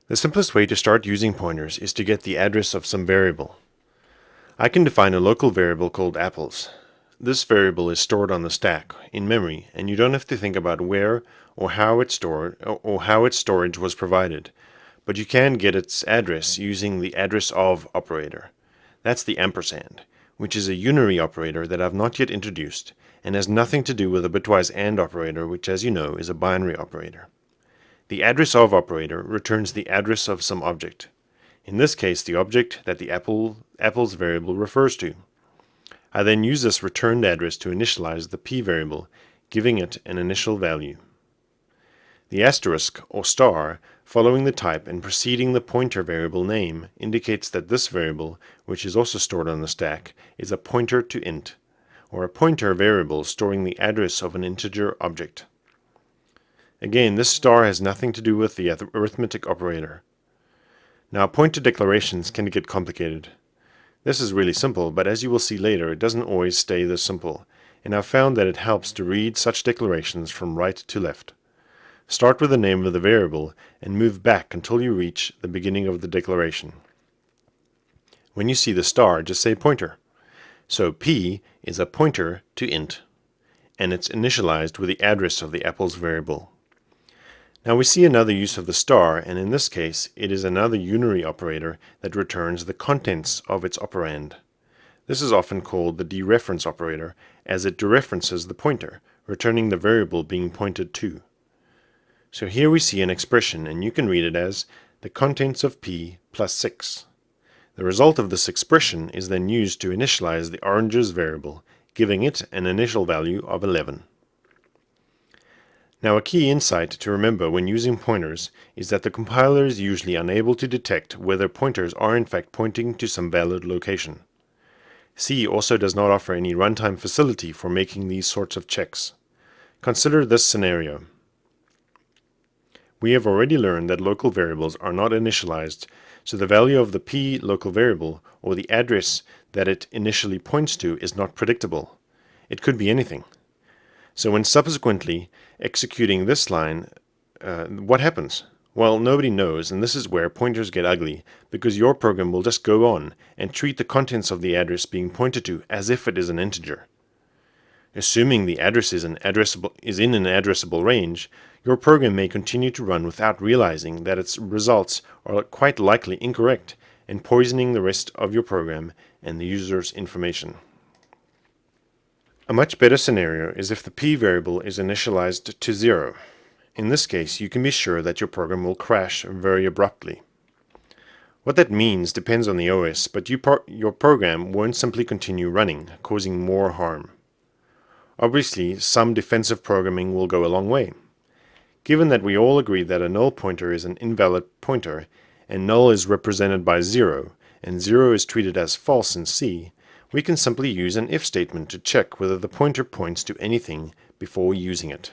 The simplest way to start using pointers is to get the address of some variable. I can define a local variable called apples. This variable is stored on the stack, in memory, and you don't have to think about where or how it's stored or how its storage was provided. But you can get its address using the address of operator. That's the ampersand, which is a unary operator that I've not yet introduced, and has nothing to do with the bitwise AND operator, which, as you know, is a binary operator. The address of operator returns the address of some object. In this case, the object that the apples variable refers to. I then use this returned address to initialize the p variable, giving it an initial value. The asterisk, or star, following the type and preceding the pointer variable name indicates that this variable, which is also stored on the stack, is a pointer to int, or a pointer variable storing the address of an integer object. Again, this star has nothing to do with the arithmetic operator. Now, pointer declarations can get complicated. This is really simple, but as you will see later, it doesn't always stay this simple, and I've found that it helps to read such declarations from right to left. Start with the name of the variable and move back until you reach the beginning of the declaration. When you see the star, just say pointer. So p is a pointer to int, and it's initialized with the address of the apples variable. Now we see another use of the star, and in this case it is another unary operator that returns the contents of its operand. This is often called the dereference operator, as it dereferences the pointer, returning the variable being pointed to. So here we see an expression, and you can read it as the contents of p plus 6. The result of this expression is then used to initialize the oranges variable, giving it an initial value of 11. Now, a key insight to remember when using pointers is that the compiler is usually unable to detect whether pointers are in fact pointing to some valid location. C also does not offer any runtime facility for making these sorts of checks. Consider this scenario. We have already learned that local variables are not initialized, so the value of the p local variable, or the address that it initially points to, is not predictable. It could be anything. So when subsequently executing this line, what happens? Well, nobody knows, and this is where pointers get ugly, because your program will just go on and treat the contents of the address being pointed to as if it is an integer. Assuming the address is in an addressable range, your program may continue to run without realizing that its results are quite likely incorrect and poisoning the rest of your program and the user's information. A much better scenario is if the p variable is initialized to 0. In this case, you can be sure that your program will crash very abruptly. What that means depends on the OS, but your program won't simply continue running, causing more harm. Obviously, some defensive programming will go a long way. Given that we all agree that a null pointer is an invalid pointer, and null is represented by 0, and 0 is treated as false in C, we can simply use an if statement to check whether the pointer points to anything before using it.